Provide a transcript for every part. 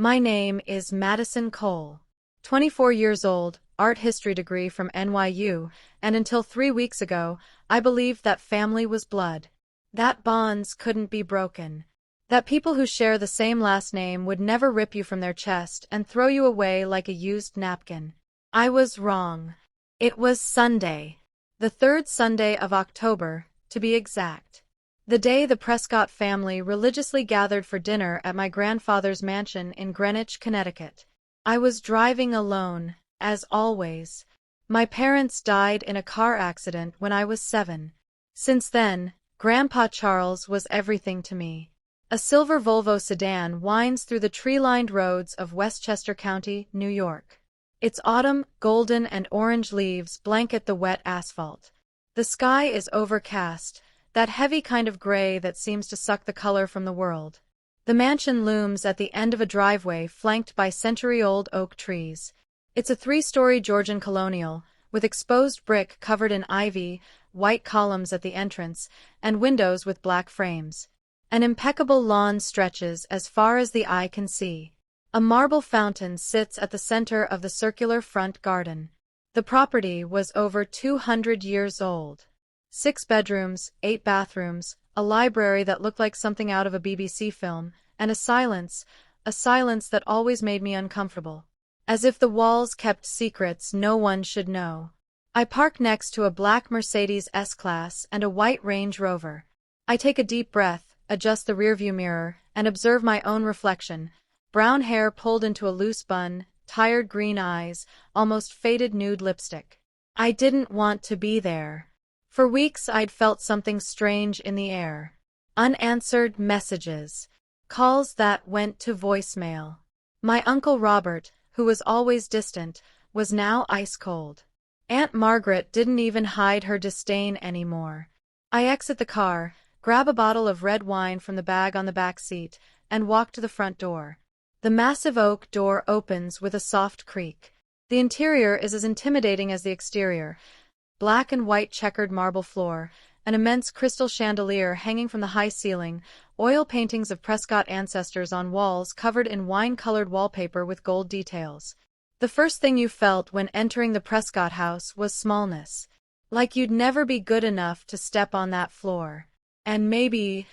My name is Madison Cole. 24 years old, art history degree from NYU, and until 3 weeks ago, I believed that family was blood. That bonds couldn't be broken. That people who share the same last name would never rip you from their chest and throw you away like a used napkin. I was wrong. It was Sunday. The third Sunday of October, to be exact. The day the Prescott family religiously gathered for dinner at my grandfather's mansion in Greenwich, Connecticut. I was driving alone, as always. My parents died in a car accident when I was 7. Since then, Grandpa Charles was everything to me. A silver Volvo sedan winds through the tree-lined roads of Westchester County, New York. Its autumn, golden and orange leaves blanket the wet asphalt. The sky is overcast, that heavy kind of gray that seems to suck the color from the world. The mansion looms at the end of a driveway flanked by century-old oak trees. It's a 3-story Georgian colonial, with exposed brick covered in ivy, white columns at the entrance, and windows with black frames. An impeccable lawn stretches as far as the eye can see. A marble fountain sits at the center of the circular front garden. The property was over 200 years old. 6 bedrooms, 8 bathrooms, a library that looked like something out of a BBC film, and a silence that always made me uncomfortable. As if the walls kept secrets no one should know. I park next to a black Mercedes S-Class and a white Range Rover. I take a deep breath, adjust the rearview mirror, and observe my own reflection. Brown hair pulled into a loose bun, tired green eyes, almost faded nude lipstick. I didn't want to be there. For weeks I'd felt something strange in the air. Unanswered messages. Calls that went to voicemail. My Uncle Robert, who was always distant, was now ice-cold. Aunt Margaret didn't even hide her disdain anymore. I exit the car, grab a bottle of red wine from the bag on the back seat, and walk to the front door. The massive oak door opens with a soft creak. The interior is as intimidating as the exterior. Black and white checkered marble floor, an immense crystal chandelier hanging from the high ceiling, oil paintings of Prescott ancestors on walls covered in wine-colored wallpaper with gold details. The first thing you felt when entering the Prescott house was smallness. Like you'd never be good enough to step on that floor. And maybe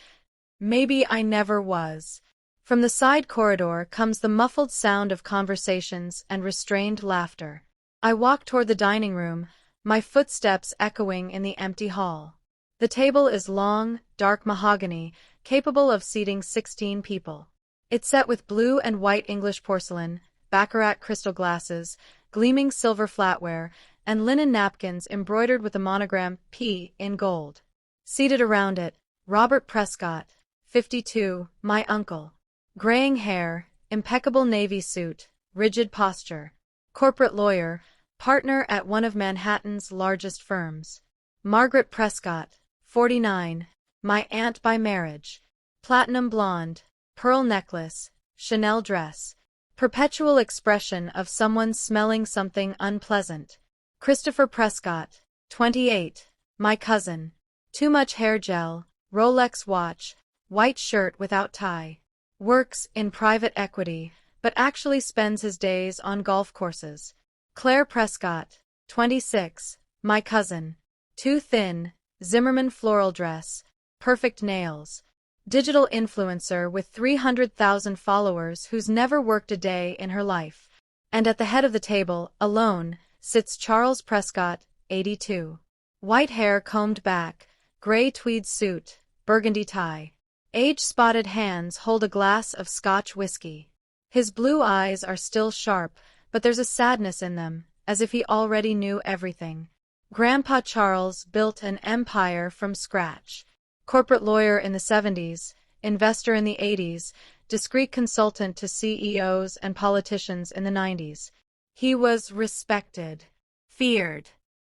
I never was. From the side corridor comes the muffled sound of conversations and restrained laughter. I walk toward the dining room, my footsteps echoing in the empty hall. The table is long, dark mahogany, capable of seating 16 people. It's set with blue and white English porcelain, baccarat crystal glasses, gleaming silver flatware, and linen napkins embroidered with the monogram P in gold. Seated around it, Robert Prescott, 52, my uncle. Graying hair, impeccable navy suit, rigid posture. Corporate lawyer, partner at one of Manhattan's largest firms. Margaret Prescott, 49, my aunt by marriage. Platinum blonde, pearl necklace, Chanel dress. Perpetual expression of someone smelling something unpleasant. Christopher Prescott, 28, my cousin. Too much hair gel, Rolex watch, white shirt without tie. Works in private equity, but actually spends his days on golf courses. Claire Prescott, 26, my cousin. Too thin, Zimmermann floral dress, perfect nails. Digital influencer with 300,000 followers who's never worked a day in her life. And at the head of the table, alone, sits Charles Prescott, 82. White hair combed back, gray tweed suit, burgundy tie. Age-spotted hands hold a glass of Scotch whiskey. His blue eyes are still sharp, but there's a sadness in them, as if he already knew everything. Grandpa Charles built an empire from scratch. Corporate lawyer in the 70s, investor in the 80s, discreet consultant to CEOs and politicians in the 90s. He was respected, feared,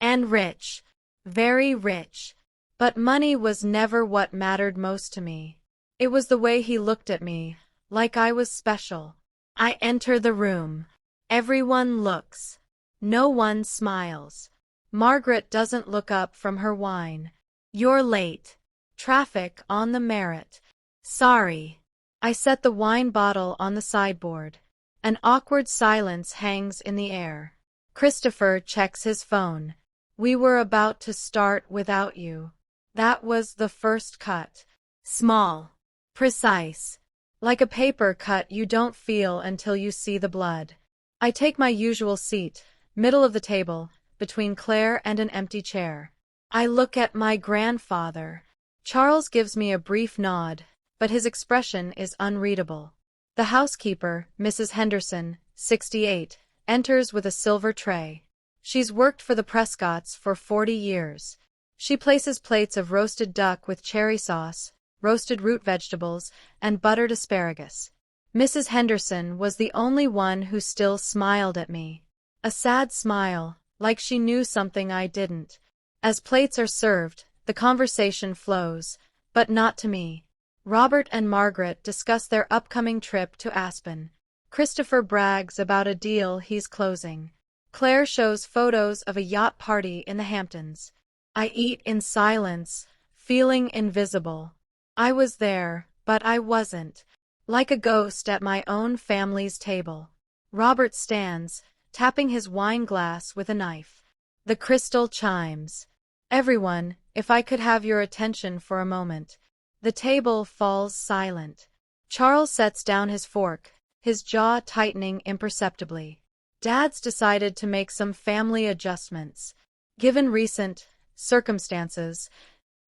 and rich, very rich. But money was never what mattered most to me. It was the way he looked at me, like I was special. I enter the room. Everyone looks. No one smiles. Margaret doesn't look up from her wine. You're late. Traffic on the Merit. Sorry. I set the wine bottle on the sideboard. An awkward silence hangs in the air. Christopher checks his phone. We were about to start without you. That was the first cut. Small. Precise. Like a paper cut you don't feel until you see the blood. I take my usual seat, middle of the table, between Claire and an empty chair. I look at my grandfather. Charles gives me a brief nod, but his expression is unreadable. The housekeeper, Mrs. Henderson, 68, enters with a silver tray. She's worked for the Prescotts for 40 years. She places plates of roasted duck with cherry sauce, roasted root vegetables, and buttered asparagus. Mrs. Henderson was the only one who still smiled at me. A sad smile, like she knew something I didn't. As plates are served, the conversation flows, but not to me. Robert and Margaret discuss their upcoming trip to Aspen. Christopher brags about a deal he's closing. Claire shows photos of a yacht party in the Hamptons. I eat in silence, feeling invisible. I was there, but I wasn't. Like a ghost at my own family's table. Robert stands, tapping his wine glass with a knife. The crystal chimes. Everyone, if I could have your attention for a moment. The table falls silent. Charles sets down his fork, his jaw tightening imperceptibly. Dad's decided to make some family adjustments. Given recent circumstances,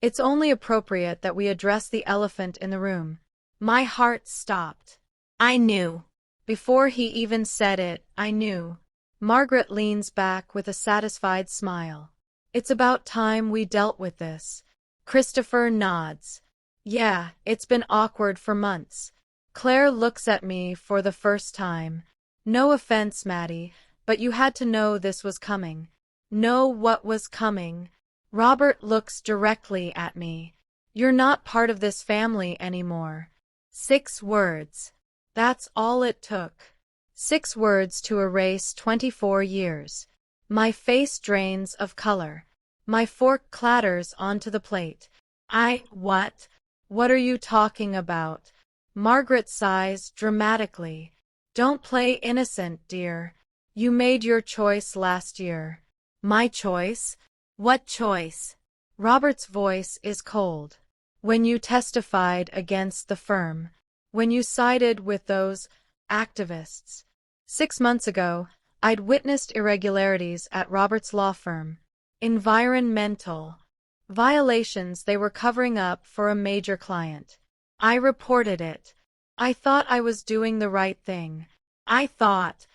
it's only appropriate that we address the elephant in the room. My heart stopped. I knew. Before he even said it, I knew. Margaret leans back with a satisfied smile. It's about time we dealt with this. Christopher nods. Yeah, it's been awkward for months. Claire looks at me for the first time. No offense, Maddie, but you had to know this was coming. Know what was coming. Robert looks directly at me. You're not part of this family anymore. 6 words. That's all it took. 6 words to erase 24 years. My face drains of color. My fork clatters onto the plate. What? What are you talking about? Margaret sighs dramatically. Don't play innocent, dear. You made your choice last year. My choice? What choice? Robert's voice is cold. When you testified against the firm. When you sided with those activists. 6 months ago, I'd witnessed irregularities at Robert's law firm. Environmental violations they were covering up for a major client. I reported it. I thought I was doing the right thing. I thought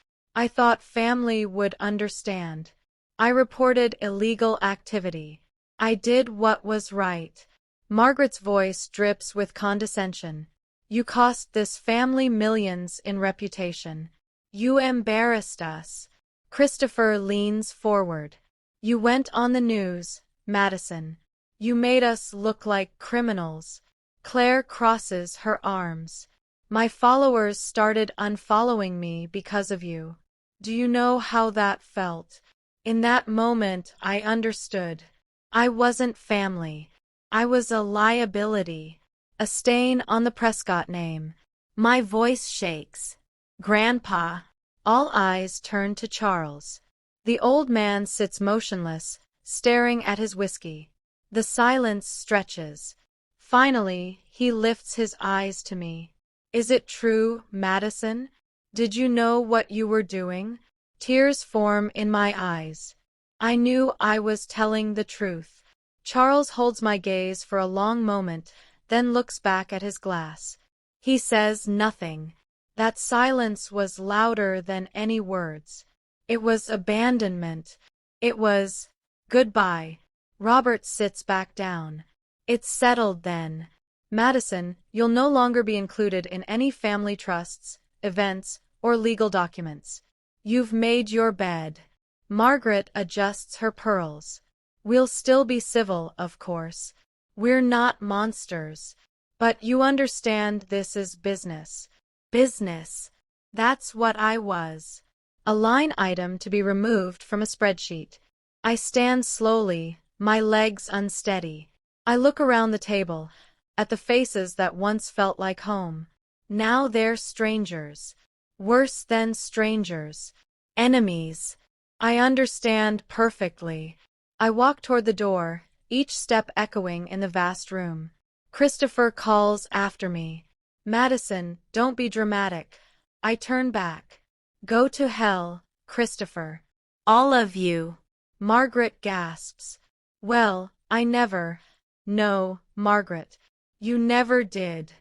family would understand. I reported illegal activity. I did what was right. Margaret's voice drips with condescension. You cost this family millions in reputation. You embarrassed us. Christopher leans forward. You went on the news, Madison. You made us look like criminals. Claire crosses her arms. My followers started unfollowing me because of you. Do you know how that felt? In that moment, I understood. I wasn't family. I was a liability. A stain on the Prescott name. My voice shakes. Grandpa. All eyes turn to Charles. The old man sits motionless, staring at his whiskey. The silence stretches. Finally, he lifts his eyes to me. Is it true, Madison? Did you know what you were doing? Tears form in my eyes. I knew I was telling the truth. Charles holds my gaze for a long moment, then looks back at his glass. He says nothing. That silence was louder than any words. It was abandonment. It was goodbye. Robert sits back down. It's settled then. Madison, you'll no longer be included in any family trusts, events, or legal documents. You've made your bed. Margaret adjusts her pearls. We'll still be civil, of course. We're not monsters. But you understand this is business. Business. That's what I was. A line item to be removed from a spreadsheet. I stand slowly, my legs unsteady. I look around the table, at the faces that once felt like home. Now they're strangers. Worse than strangers. Enemies. I understand perfectly. I walk toward the door, each step echoing in the vast room. Christopher calls after me. Madison, don't be dramatic. I turn back. Go to hell, Christopher. All of you. Margaret gasps. Well, I never. No, Margaret. You never did.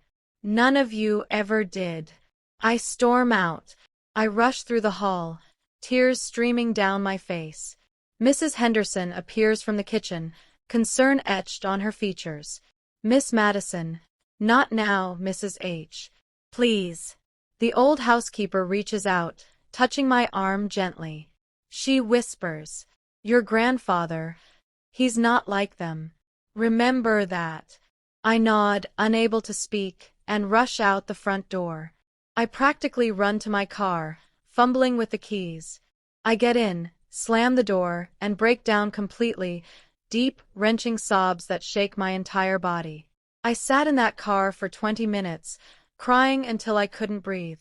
None of you ever did. I storm out. I rush through the hall, tears streaming down my face. Mrs. Henderson appears from the kitchen, concern etched on her features. Miss Madison. Not now, Mrs. H. Please. The old housekeeper reaches out, touching my arm gently. She whispers, Your grandfather. He's not like them. Remember that. I nod, unable to speak, and rush out the front door. I practically run to my car, fumbling with the keys. I get in, slam the door, and break down completely, deep, wrenching sobs that shake my entire body. I sat in that car for 20 minutes, crying until I couldn't breathe.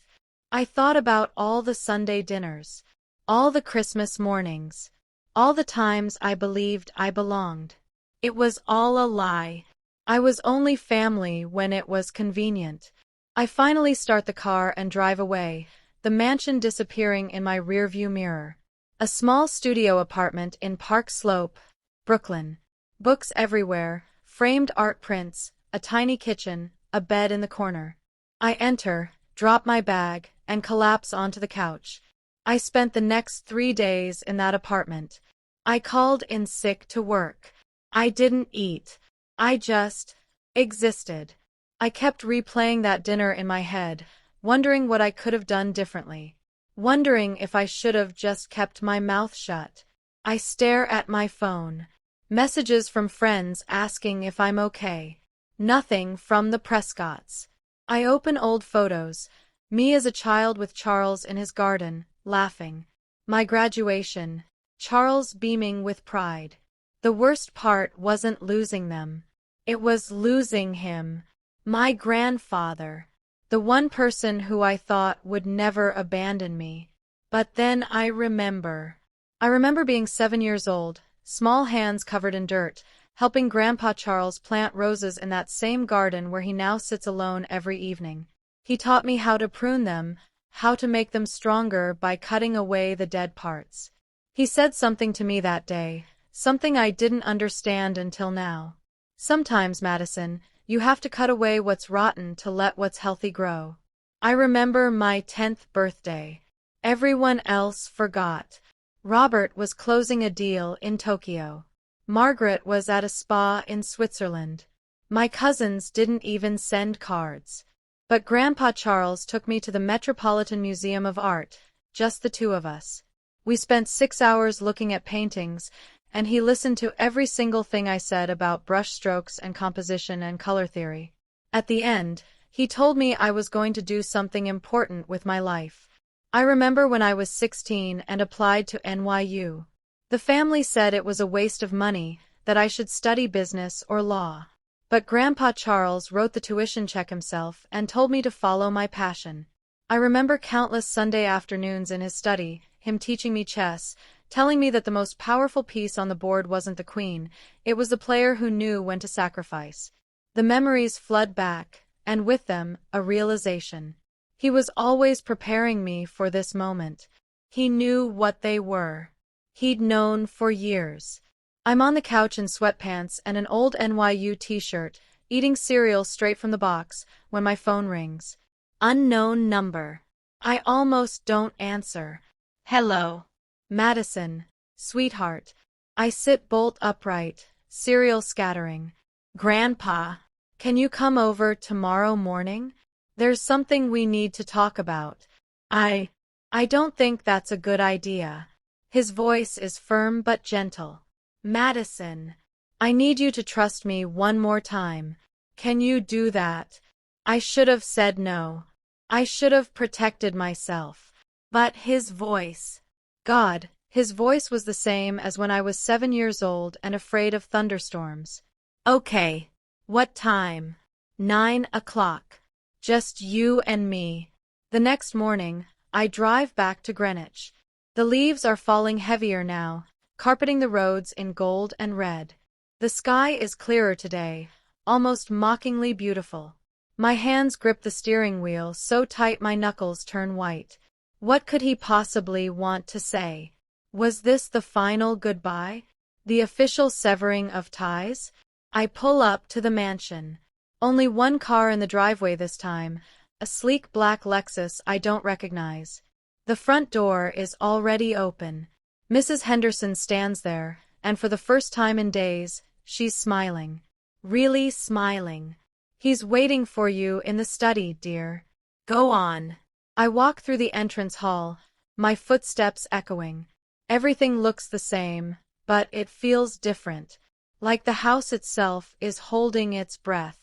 I thought about all the Sunday dinners, all the Christmas mornings, all the times I believed I belonged. It was all a lie. I was only family when it was convenient. I finally start the car and drive away, the mansion disappearing in my rearview mirror. A small studio apartment in Park Slope, Brooklyn. Books everywhere, framed art prints, a tiny kitchen, a bed in the corner. I enter, drop my bag, and collapse onto the couch. I spent the next 3 days in that apartment. I called in sick to work. I didn't eat. I just existed. I kept replaying that dinner in my head, wondering what I could have done differently. Wondering if I should have just kept my mouth shut. I stare at my phone. Messages from friends asking if I'm okay. Nothing from the Prescotts. I open old photos. Me as a child with Charles in his garden, laughing. My graduation. Charles beaming with pride. The worst part wasn't losing them. It was losing him. My grandfather. The one person who I thought would never abandon me. But then I remember. I remember being 7 years old, small hands covered in dirt, helping Grandpa Charles plant roses in that same garden where he now sits alone every evening. He taught me how to prune them, how to make them stronger by cutting away the dead parts. He said something to me that day, something I didn't understand until now. Sometimes, Madison, you have to cut away what's rotten to let what's healthy grow. I remember my 10th birthday. Everyone else forgot. Robert was closing a deal in Tokyo. Margaret was at a spa in Switzerland. My cousins didn't even send cards. But Grandpa Charles took me to the Metropolitan Museum of Art, just the two of us. We spent 6 hours looking at paintings, and he listened to every single thing I said about brush strokes and composition and color theory. At the end, he told me I was going to do something important with my life. I remember when I was 16 and applied to NYU. The family said it was a waste of money, that I should study business or law. But Grandpa Charles wrote the tuition check himself and told me to follow my passion. I remember countless Sunday afternoons in his study, him teaching me chess, telling me that the most powerful piece on the board wasn't the queen, it was the player who knew when to sacrifice. The memories flood back, and with them, a realization. He was always preparing me for this moment. He knew what they were. He'd known for years. I'm on the couch in sweatpants and an old NYU t-shirt, eating cereal straight from the box, when my phone rings. Unknown number. I almost don't answer. Hello. Madison. Sweetheart. I sit bolt upright, cereal scattering. Grandpa. Can you come over tomorrow morning? There's something we need to talk about. I don't think that's a good idea. His voice is firm but gentle. Madison. I need you to trust me one more time. Can you do that? I should have said no. I should have protected myself. But his voice. God, his voice was the same as when I was 7 years old and afraid of thunderstorms. Okay. What time? 9 o'clock. Just you and me. The next morning, I drive back to Greenwich. The leaves are falling heavier now, carpeting the roads in gold and red. The sky is clearer today, almost mockingly beautiful. My hands grip the steering wheel so tight my knuckles turn white. What could he possibly want to say? Was this the final goodbye? The official severing of ties? I pull up to the mansion. Only one car in the driveway this time, a sleek black Lexus I don't recognize. The front door is already open. Mrs. Henderson stands there, and for the first time in days, she's smiling. Really smiling. He's waiting for you in the study, dear. Go on. I walk through the entrance hall, my footsteps echoing. Everything looks the same, but it feels different, like the house itself is holding its breath.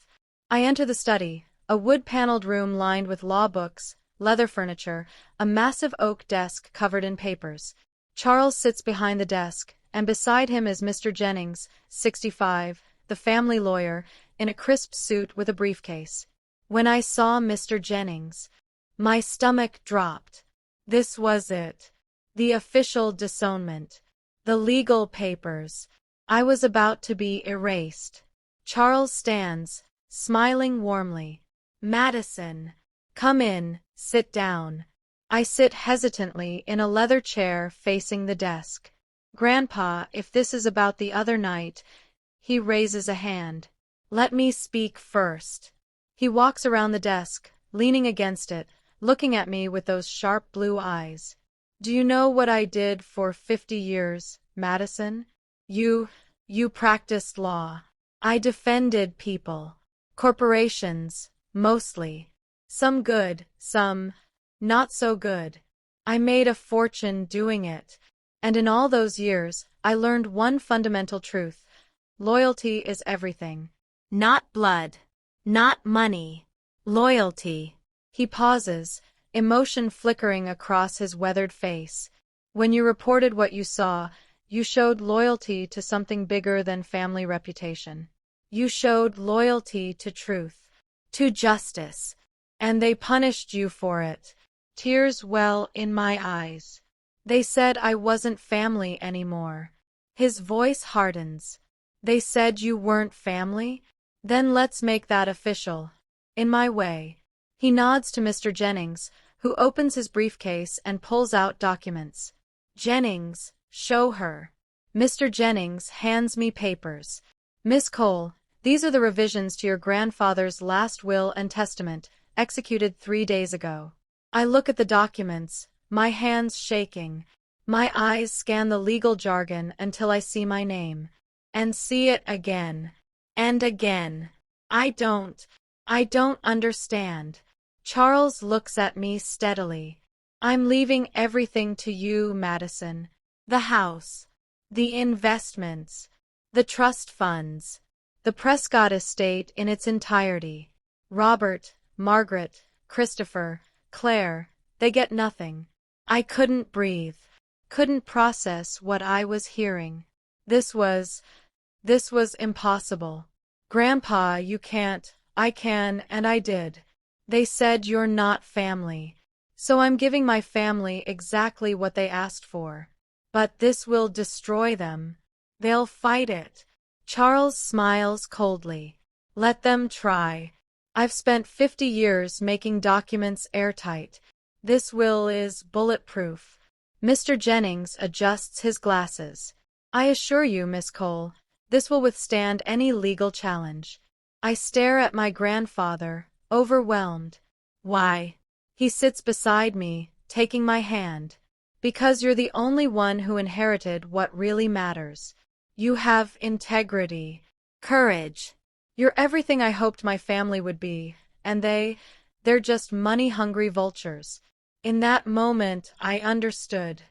I enter the study, a wood-paneled room lined with law books, leather furniture, a massive oak desk covered in papers. Charles sits behind the desk, and beside him is Mr. Jennings, 65, the family lawyer, in a crisp suit with a briefcase. When I saw Mr. Jennings, my stomach dropped. This was it. The official disownment. The legal papers. I was about to be erased. Charles stands, smiling warmly. Madison. Come in, sit down. I sit hesitantly in a leather chair facing the desk. Grandpa, if this is about the other night, he raises a hand. Let me speak first. He walks around the desk, leaning against it, looking at me with those sharp blue eyes. Do you know what I did for 50 years, Madison? You practiced law. I defended people. Corporations, mostly. Some good, some not so good. I made a fortune doing it. And in all those years, I learned one fundamental truth. Loyalty is everything. Not blood. Not money. Loyalty. He pauses, emotion flickering across his weathered face. When you reported what you saw, you showed loyalty to something bigger than family reputation. You showed loyalty to truth, to justice, and they punished you for it. Tears well in my eyes. They said I wasn't family anymore. His voice hardens. They said you weren't family? Then let's make that official. In my way. He nods to Mr. Jennings, who opens his briefcase and pulls out documents. Jennings, show her. Mr. Jennings hands me papers. Miss Cole, these are the revisions to your grandfather's last will and testament, executed 3 days ago. I look at the documents, my hands shaking. My eyes scan the legal jargon until I see my name. And see it again. And again. I don't understand. Charles looks at me steadily. I'm leaving everything to you, Madison. The house. The investments. The trust funds. The Prescott estate in its entirety. Robert, Margaret, Christopher, Claire, they get nothing. I couldn't breathe. Couldn't process what I was hearing. This was impossible. Grandpa, you can't. I can, and I did. They said you're not family. So I'm giving my family exactly what they asked for. But this will destroy them. They'll fight it. Charles smiles coldly. Let them try. I've spent 50 years making documents airtight. This will is bulletproof. Mr. Jennings adjusts his glasses. I assure you, Miss Cole, this will withstand any legal challenge. I stare at my grandfather, overwhelmed. Why? He sits beside me, taking my hand. Because you're the only one who inherited what really matters. You have integrity, courage. You're everything I hoped my family would be, and they're just money-hungry vultures. In that moment, I understood.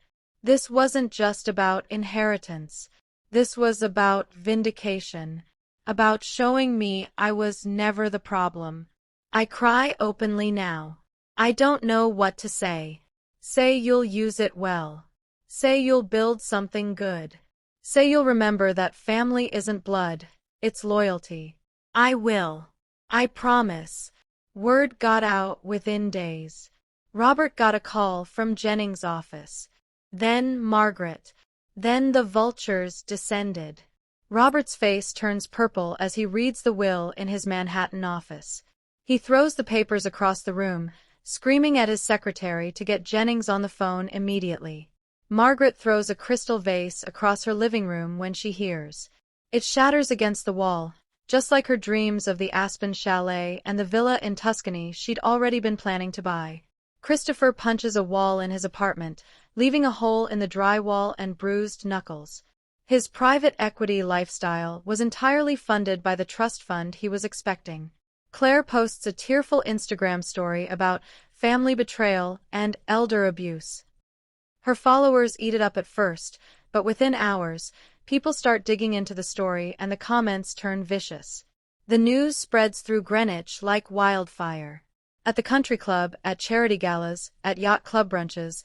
This wasn't just about inheritance. This was about vindication. About showing me I was never the problem. I cry openly now. I don't know what to say. Say you'll use it well. Say you'll build something good. Say you'll remember that family isn't blood, it's loyalty. I will. I promise. Word got out within days. Robert got a call from Jennings' office. Then Margaret. Then the vultures descended. Robert's face turns purple as he reads the will in his Manhattan office. He throws the papers across the room, screaming at his secretary to get Jennings on the phone immediately. Margaret throws a crystal vase across her living room when she hears. It shatters against the wall, just like her dreams of the Aspen chalet and the villa in Tuscany she'd already been planning to buy. Christopher punches a wall in his apartment, leaving a hole in the drywall and bruised knuckles. His private equity lifestyle was entirely funded by the trust fund he was expecting. Claire posts a tearful Instagram story about family betrayal and elder abuse. Her followers eat it up at first, but within hours, people start digging into the story and the comments turn vicious. The news spreads through Greenwich like wildfire. At the country club, at charity galas, at yacht club brunches,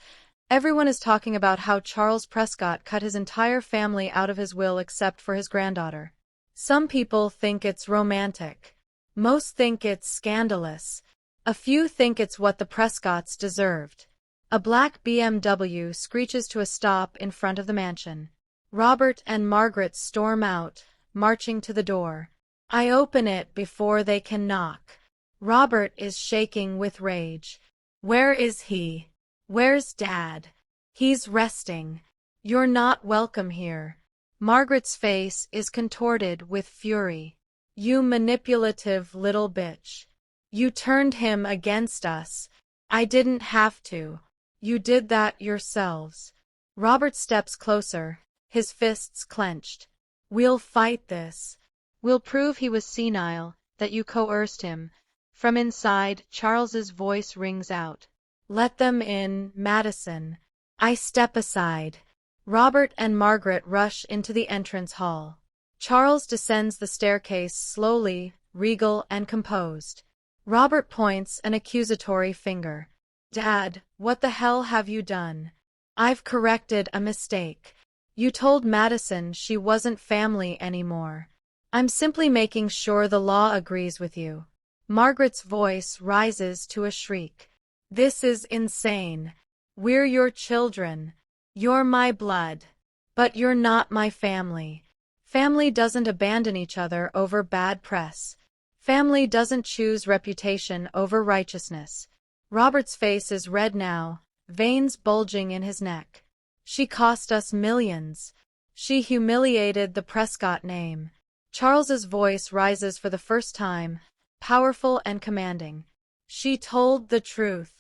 everyone is talking about how Charles Prescott cut his entire family out of his will except for his granddaughter. Some people think it's romantic. Most think it's scandalous. A few think it's what the Prescotts deserved. A black BMW screeches to a stop in front of the mansion. Robert and Margaret storm out, marching to the door. I open it before they can knock. Robert is shaking with rage. Where is he? Where's Dad? He's resting. You're not welcome here. Margaret's face is contorted with fury. You manipulative little bitch. You turned him against us. I didn't have to. You did that yourselves. Robert steps closer, his fists clenched. We'll fight this. We'll prove he was senile, that you coerced him. From inside, Charles's voice rings out. Let them in, Madison. I step aside. Robert and Margaret rush into the entrance hall. Charles descends the staircase slowly, regal and composed. Robert points an accusatory finger. Dad, what the hell have you done? I've corrected a mistake. You told Madison she wasn't family anymore. I'm simply making sure the law agrees with you. Margaret's voice rises to a shriek. This is insane. We're your children. You're my blood. But you're not my family. Family doesn't abandon each other over bad press. Family doesn't choose reputation over righteousness. Robert's face is red now, veins bulging in his neck. She cost us millions. She humiliated the Prescott name. Charles's voice rises for the first time, powerful and commanding. She told the truth.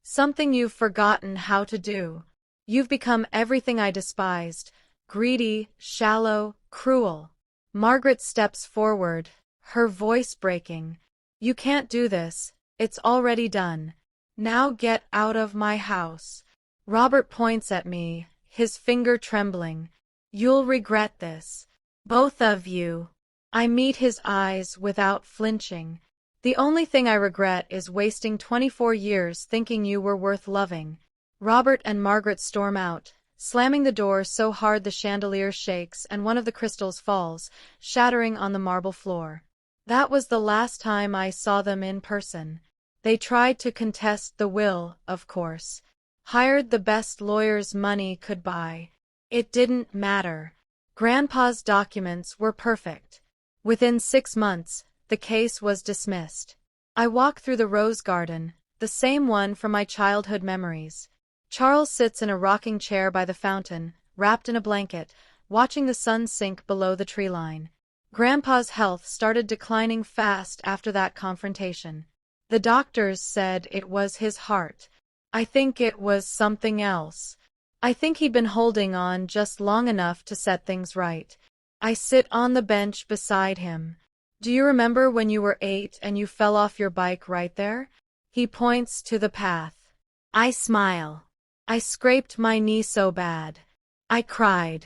Something you've forgotten how to do. You've become everything I despised. Greedy, shallow, cruel. Margaret steps forward, her voice breaking. You can't do this. It's already done. Now get out of my house. Robert points at me, his finger trembling. You'll regret this. Both of you. I meet his eyes without flinching. The only thing I regret is wasting 24 years thinking you were worth loving. Robert and Margaret storm out, slamming the door so hard the chandelier shakes and one of the crystals falls, shattering on the marble floor. That was the last time I saw them in person. They tried to contest the will, of course. Hired the best lawyers money could buy. It didn't matter. Grandpa's documents were perfect. Within 6 months, the case was dismissed. I walk through the rose garden, the same one from my childhood memories. Charles sits in a rocking chair by the fountain, wrapped in a blanket, watching the sun sink below the tree line. Grandpa's health started declining fast after that confrontation. The doctors said it was his heart. I think it was something else. I think he'd been holding on just long enough to set things right. I sit on the bench beside him. Do you remember when you were 8 and you fell off your bike right there? He points to the path. I smile. I scraped my knee so bad. I cried.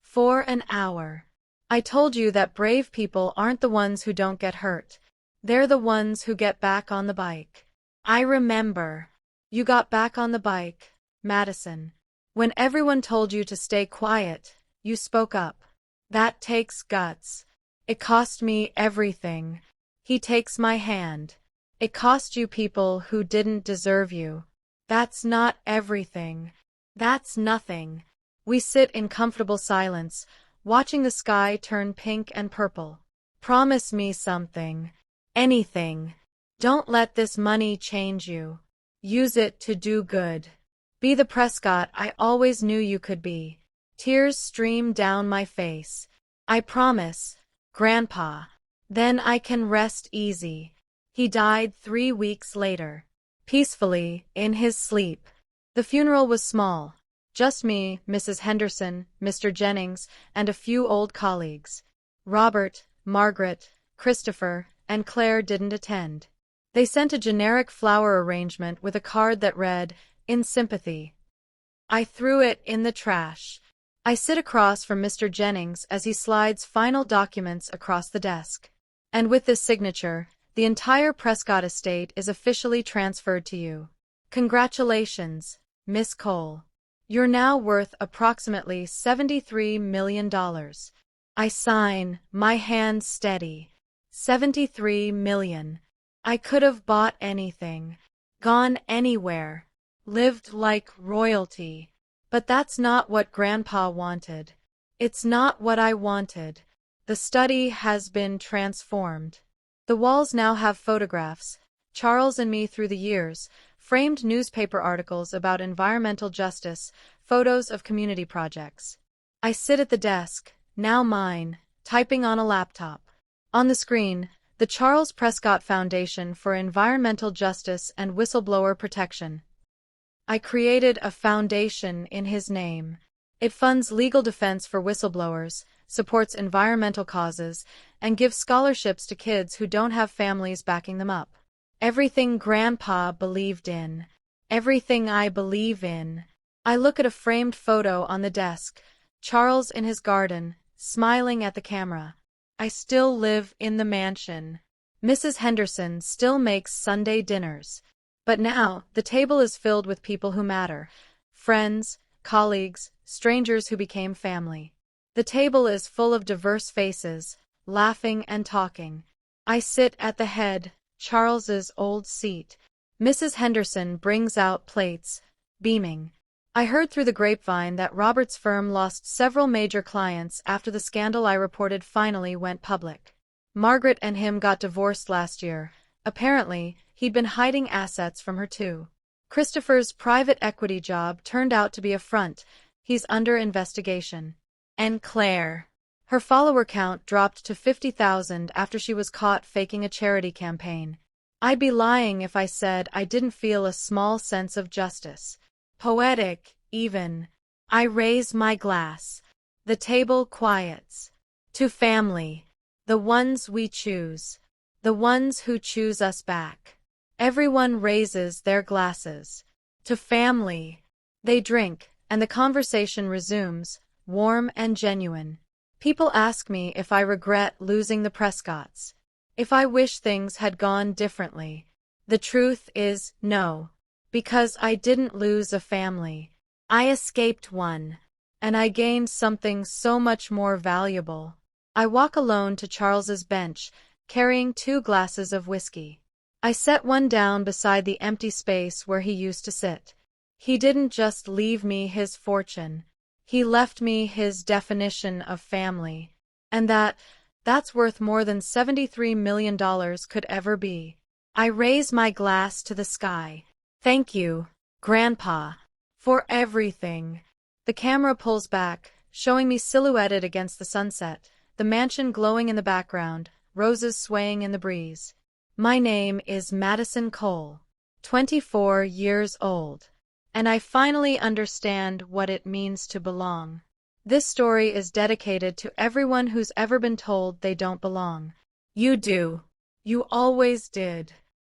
For an hour. I told you that brave people aren't the ones who don't get hurt. They're the ones who get back on the bike. I remember. You got back on the bike, Madison. When everyone told you to stay quiet, you spoke up. That takes guts. It cost me everything. He takes my hand. It cost you people who didn't deserve you. That's not everything. That's nothing. We sit in comfortable silence, watching the sky turn pink and purple. Promise me something. Anything. Don't let this money change you. Use it to do good. Be the Prescott I always knew you could be. Tears stream down my face. I promise, Grandpa. Then I can rest easy. He died 3 weeks later. Peacefully, in his sleep. The funeral was small. Just me, Mrs. Henderson, Mr. Jennings, and a few old colleagues. Robert, Margaret, Christopher, and Claire didn't attend. They sent a generic flower arrangement with a card that read, "In sympathy." I threw it in the trash. I sit across from Mr. Jennings as he slides final documents across the desk. And with this signature, the entire Prescott estate is officially transferred to you. Congratulations, Miss Cole. You're now worth approximately $73 million. I sign, my hand steady. 73 million. I could have bought anything, gone anywhere, lived like royalty. But that's not what Grandpa wanted. It's not what I wanted. The study has been transformed. The walls now have photographs, Charles and me through the years, framed newspaper articles about environmental justice, photos of community projects. I sit at the desk, now mine, typing on a laptop. On the screen, the Charles Prescott Foundation for Environmental Justice and Whistleblower Protection. I created a foundation in his name. It funds legal defense for whistleblowers, supports environmental causes, and gives scholarships to kids who don't have families backing them up. Everything Grandpa believed in. Everything I believe in. I look at a framed photo on the desk, Charles in his garden, smiling at the camera. I still live in the mansion. Mrs. Henderson still makes Sunday dinners. But now, the table is filled with people who matter. Friends, colleagues, strangers who became family. The table is full of diverse faces, laughing and talking. I sit at the head, Charles's old seat. Mrs. Henderson brings out plates, beaming. I heard through the grapevine that Robert's firm lost several major clients after the scandal I reported finally went public. Margaret and him got divorced last year. Apparently, he'd been hiding assets from her too. Christopher's private equity job turned out to be a front. He's under investigation. And Claire. Her follower count dropped to 50,000 after she was caught faking a charity campaign. I'd be lying if I said I didn't feel a small sense of justice. Poetic, even. I raise my glass. The table quiets. To family. The ones we choose. The ones who choose us back. Everyone raises their glasses. To family. They drink, and the conversation resumes, warm and genuine. People ask me if I regret losing the Prescotts. If I wish things had gone differently. The truth is, no. Because I didn't lose a family. I escaped one. And I gained something so much more valuable. I walk alone to Charles's bench, carrying 2 glasses of whiskey. I set one down beside the empty space where he used to sit. He didn't just leave me his fortune. He left me his definition of family. And that's worth more than $73 million could ever be. I raise my glass to the sky. Thank you, Grandpa, for everything. The camera pulls back, showing me silhouetted against the sunset, the mansion glowing in the background, roses swaying in the breeze. My name is Madison Cole, 24 years old. And I finally understand what it means to belong. This story is dedicated to everyone who's ever been told they don't belong. You do. You always did.